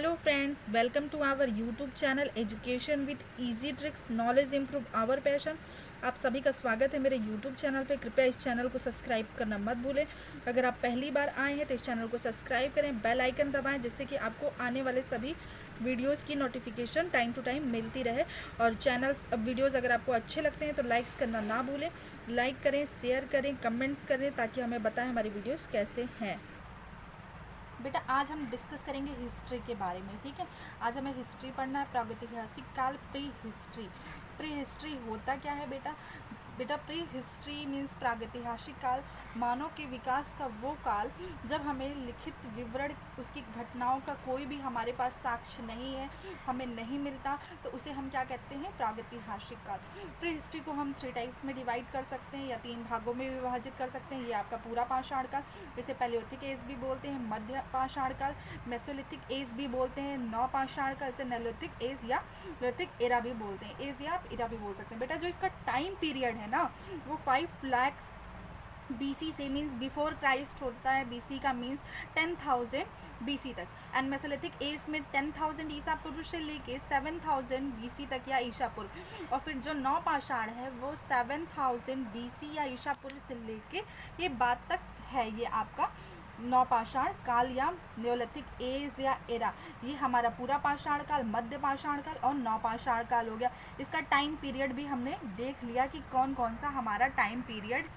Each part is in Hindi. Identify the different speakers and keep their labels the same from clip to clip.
Speaker 1: Hello friends, welcome to our YouTube channel education with easy tricks knowledge improve our passion. आप सभी का स्वागत है मेरे यूट्यूब चैनल पे। कृपया इस चैनल को सब्सक्राइब करना मत भूलें। अगर आप पहली बार आए हैं तो इस चैनल को सब्सक्राइब करें, बेल आइकन दबाएं, जिससे कि आपको आने वाले सभी वीडियोस की नोटिफिकेशन टाइम टू टाइम मिलती रहे। और चैनल्स वीडियोज़ अगर आपको अच्छे लगते हैं तो लाइक्स करना ना भूलें। लाइक करें, शेयर करें, कमेंट्स करें, ताकि हमें बताएं हमारी वीडियोज़ कैसे हैं। बेटा आज हम डिस्कस करेंगे हिस्ट्री के बारे में। ठीक है, आज हमें हिस्ट्री पढ़ना है। प्रागैतिहासिक काल, प्री हिस्ट्री। प्री हिस्ट्री होता क्या है बेटा? प्री हिस्ट्री मीन्स प्रागैतिहासिक काल, मानव के विकास का वो काल जब हमें लिखित विवरण उसकी घटनाओं का कोई भी हमारे पास साक्ष्य नहीं है, हमें नहीं मिलता, तो उसे हम क्या कहते हैं? प्रागैतिहासिक काल। प्री हिस्ट्री को हम 3 टाइप्स में डिवाइड कर सकते हैं या 3 भागों में विभाजित कर सकते हैं। ये आपका पूरा पाषाण काल, इसे पैलियोलिथिक एज भी बोलते हैं, मध्य पाषाण काल, मेसोलिथिक एज भी बोलते हैं, नव पाषाण काल, इसे नेलोथिक एज या लिथिक एरा भी बोलते हैं। एज या आप एरा भी बोल सकते हैं। बेटा जो इसका टाइम पीरियड है ना, वो 5 लाख BC से मीन्स बिफोर क्राइस्ट होता है। BC का मीन्स 10,000 BC तक। एंड मेसोलिथिक एज में 10,000 ईसा पूर्व से लेके 7,000 BC तक या ईसा पूर्व। और फिर जो नौ पाषाण है वो 7,000 BC या ईसा पूर्व से लेके ये बाद तक है। ये आपका नौ पाषाण काल या न्योलिथिक एज या एरा, ये हमारा पूरा पाषाण काल, मध्य पाषाण काल और नौ पाषाण काल हो गया। इसका टाइम पीरियड भी हमने देख लिया कि कौन कौन सा हमारा टाइम पीरियड।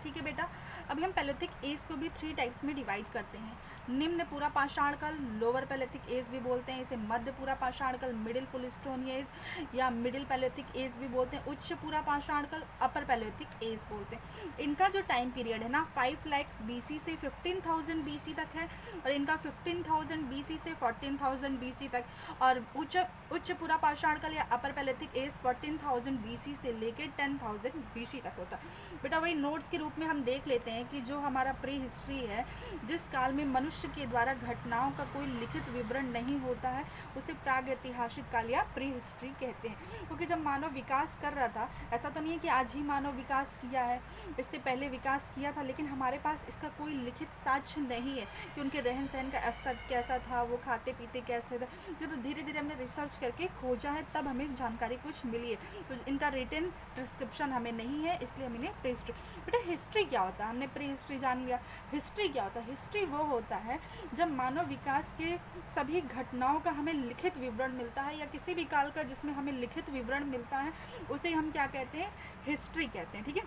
Speaker 1: ठीक है बेटा, अभी हम पैलियोलिथिक एज को भी 3 टाइप्स में डिवाइड करते हैं। निम्न पूरा पाषाण काल, लोअर पैलियोलिथिक एज भी बोलते हैं, इसे मध्य पूरा पाषाण काल, मिडिल फुल स्टोन एज या मिडिल पैलियोलिथिक एज भी बोलते हैं, उच्च पूरा पाषाण काल, अपर पैलियोलिथिक एज बोलते हैं। इनका जो टाइम पीरियड है ना 5 लाख BC से 15,000 BC तक है, और इनका 15,000 BC से 14,000 BC तक। और उच्च पूरा पाषाण काल या अपर पैलियोलिथिक एज 14,000 BC से लेकर 10,000 BC तक होता है। बेटा वही नोट्स के रूप में हम देख लेते हैं कि जो हमारा प्री हिस्ट्री है, जिस काल में मनुष्य के द्वारा घटनाओं का कोई लिखित विवरण नहीं होता है, उसे प्रागैतिहासिक काल या प्री हिस्ट्री कहते हैं। क्योंकि जब मानव विकास कर रहा था, ऐसा तो नहीं है कि आज ही मानव विकास किया है, इससे पहले विकास किया था, लेकिन हमारे पास इसका कोई लिखित साक्ष्य नहीं है कि उनके रहन सहन का स्तर कैसा था, वो खाते पीते कैसे थे। ये तो धीरे धीरे हमने रिसर्च करके खोजा है, तब हमें जानकारी कुछ मिली है। तो इनका रिटन डिस्क्रिप्शन हमें नहीं है, इसलिए हम इन्हें प्री हिस्ट्री। बेटा हिस्ट्री क्या होता है? हमने प्री हिस्ट्री जान लिया। हिस्ट्री क्या होता है? हिस्ट्री वो होता है जब मानव विकास के सभी घटनाओं का हमें लिखित विवरण मिलता है, या किसी भी काल का जिसमें हमें लिखित विवरण मिलता है, उसे हम क्या कहते हैं? हिस्ट्री कहते हैं। ठीक है,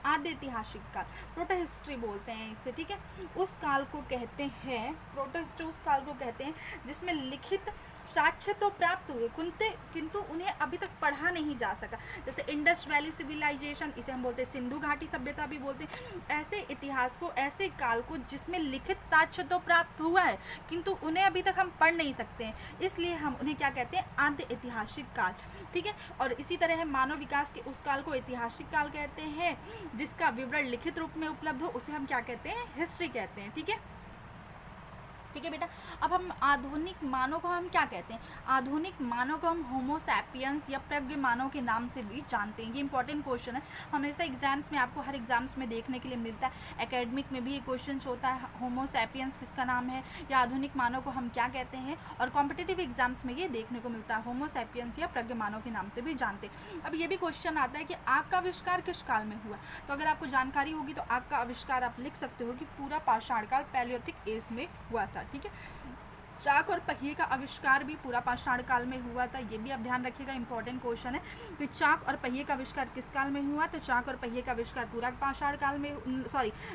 Speaker 1: आद्य ऐतिहासिक काल, प्रोटो हिस्ट्री बोलते हैं इसे। ठीक है, उस काल को कहते हैं प्रोटो हिस्ट्री, उस काल को कहते हैं जिसमें लिखित साक्ष्य तो प्राप्त हुए, किंतु उन्हें अभी तक पढ़ा नहीं जा सका। जैसे इंडस वैली सिविलाइजेशन, इसे हम बोलते हैं सिंधु घाटी सभ्यता भी बोलते हैं। ऐसे इतिहास को, ऐसे काल को जिसमें लिखित साक्ष्य तो प्राप्त हुआ है, किंतु उन्हें अभी तक हम पढ़ नहीं सकते हैं, इसलिए हम उन्हें क्या कहते हैं? आद्य ऐतिहासिक काल। ठीक है, और इसी तरह मानव विकास के उस काल को ऐतिहासिक काल कहते हैं जिसका विवरण लिखित रूप में उपलब्ध हो, उसे हम क्या कहते हैं? हिस्ट्री कहते हैं। ठीक है, ठीक है बेटा, अब हम आधुनिक मानव को हम क्या कहते हैं? आधुनिक मानव को हम होमो सैपियंस या प्रज्ञ मानव के नाम से भी जानते हैं। ये इंपॉर्टेंट क्वेश्चन है, हमेशा एग्जाम्स में आपको हर एग्जाम्स में देखने के लिए मिलता है। एकेडमिक में भी ये क्वेश्चन होता है, होमो सैपियंस किसका नाम है, या आधुनिक मानव को हम क्या कहते हैं। और कॉम्पिटिटिव एग्जाम्स में ये देखने को मिलता है, होमो सैपियंस या प्रज्ञ मानव के नाम से भी जानते हैं। अब ये भी क्वेश्चन आता है कि आग का आविष्कार किस काल में हुआ? तो अगर आपको जानकारी होगी तो आग का आविष्कार आप लिख सकते हो कि पूरा पाषाण काल, पैलियोलिथिक एज में हुआ था। ठीक है, चाक और पहिए का आविष्कार भी पूरा पाषाण काल में हुआ था। ये भी आप ध्यान रखिएगा, इंपॉर्टेंट क्वेश्चन है कि चाक और पहिए का आविष्कार किस काल में हुआ? तो चाक और पहिए का आविष्कार पूरा पाषाण काल में,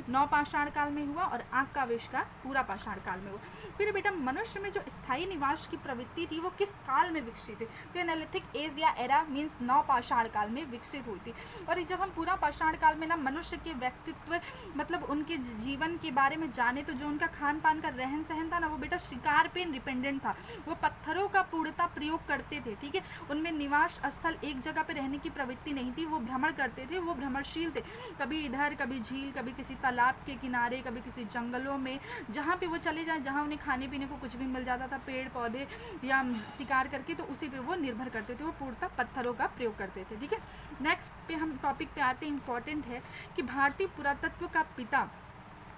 Speaker 1: नौ पाषाण काल में हुआ, और आग का आविष्कार पूरा पाषाण काल में हुआ। फिर बेटा मनुष्य में जो स्थायी निवास की प्रवृत्ति थी वो किस काल में विकसित हुई? तो नेलिथिक एज या एरा मीन्स नौ पाषाण काल में विकसित हुई थी। और जब हम पूरा पाषाण काल में ना मनुष्य के व्यक्तित्व, मतलब उनके जीवन के बारे में जाने, तो जो उनका खान पान का रहन सहन था ना, वो बेटा शिकार पे डिपेंडेंट था। वो पत्थरों का पूर्णतः प्रयोग करते थे। ठीक है, उनमें निवास स्थल एक जगह पे रहने की प्रवृत्ति नहीं थी, वो भ्रमण करते थे, वो भ्रमणशील थे। कभी इधर, कभी झील, कभी किसी तालाब के किनारे, कभी किसी जंगलों में, जहाँ पे वो चले जाएं, जहाँ उन्हें खाने पीने को कुछ भी मिल जाता था, पेड़ पौधे या शिकार करके, तो उसी पे वो निर्भर करते थे। वो पूर्णतः पत्थरों का प्रयोग करते थे। ठीक है, नेक्स्ट पे हम टॉपिक पे आते हैं, इंपॉर्टेंट है कि भारतीय पुरातत्व का पिता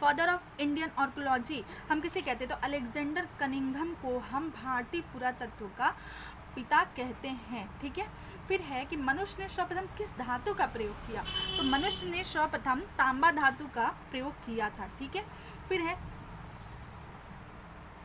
Speaker 1: फादर ऑफ इंडियन आर्कोलॉजी हम किसे कहते हैं, तो अलेक्जेंडर कनिंघम को हम भारतीय पुरातत्व का पिता कहते हैं। ठीक है, फिर है कि मनुष्य ने सर्वप्रथम किस धातु का प्रयोग किया, तो मनुष्य ने सर्वप्रथम तांबा धातु का प्रयोग किया था। ठीक है, फिर है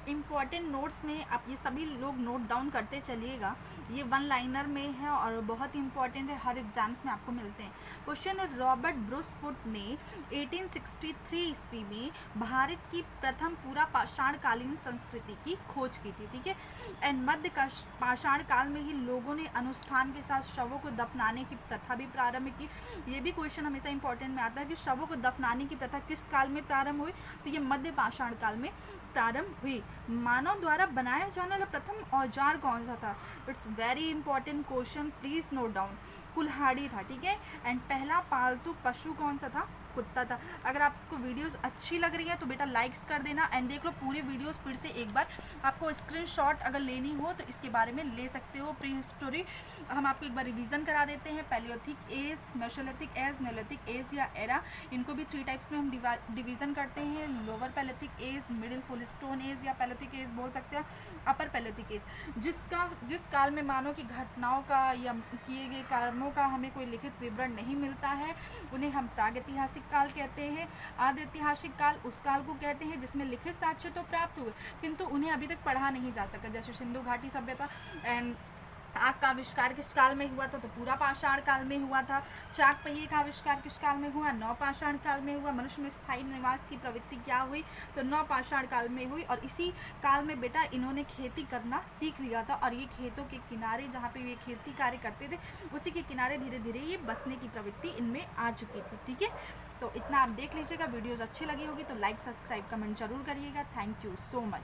Speaker 1: इम्पॉर्टेंट नोट्स में आप ये सभी लोग नोट डाउन करते चलिएगा, ये वन लाइनर में है और बहुत ही इंपॉर्टेंट है, हर एग्जाम्स में आपको मिलते हैं। क्वेश्चन है, रॉबर्ट ब्रूसफुट ने 1863 ईस्वी में भारत की प्रथम पूरा पाषाणकालीन संस्कृति की खोज की थी। ठीक है, एंड मध्य का पाषाण काल में ही लोगों ने अनुष्ठान के साथ शवों को दफनाने की प्रथा भी प्रारंभ की। ये भी क्वेश्चन हमेशा इंपॉर्टेंट में आता है कि शवों को दफनाने की प्रथा किस काल में प्रारंभ हुई, तो ये मध्य पाषाण काल में प्रारंभ हुई। मानव द्वारा बनाया जाने वाला प्रथम औजार कौन सा था, it's very important question, please note down, कुल्हाड़ी था। ठीक है, एंड पहला पालतू पशु कौन सा था, कुत्ता था। अगर आपको वीडियोस अच्छी लग रही है तो बेटा लाइक्स कर देना एंड देख लो पूरी वीडियोस फिर से एक बार। आपको स्क्रीनशॉट अगर लेनी हो तो इसके बारे में ले सकते हो। प्री हिस्टोरी हम आपको एक बार रिवीजन करा देते हैं। Palaeolithic age, mesolithic age, neolithic age या एरा, इनको भी 3 टाइप्स में हम डिवीज़न करते हैं। Lower palaeolithic age, middle full stone age या पैलियोथिक एज बोल सकते हैं, अपर पैलियोथिक एज। जिस काल में मानव की घटनाओं का या किए गए कर्मों का हमें कोई लिखित विवरण नहीं मिलता है, उन्हें हम प्रागैतिहासिक काल कहते हैं। आदि ऐतिहासिक काल उस काल को कहते हैं जिसमें लिखित साक्ष्य तो प्राप्त हुए किंतु उन्हें अभी तक पढ़ा नहीं जा सका, जैसे सिंधु घाटी सभ्यता। एंड आग का आविष्कार किस काल में हुआ था, तो पूरा पाषाण काल में हुआ था। चाक पहिए का आविष्कार किस काल में हुआ, नवपाषाण काल में हुआ। मनुष्य में स्थायी निवास की प्रवृत्ति क्या हुई, तो नवपाषाण काल में हुई। और इसी काल में बेटा इन्होंने खेती करना सीख लिया था और ये खेतों के किनारे जहाँ पे ये खेती कार्य करते थे उसी के किनारे धीरे धीरे ये बसने की प्रवृत्ति इनमें आ चुकी थी। ठीक है, तो इतना आप देख लीजिएगा। वीडियोज़ अच्छी लगी होगी तो लाइक, सब्सक्राइब, कमेंट जरूर करिएगा। Thank you so much.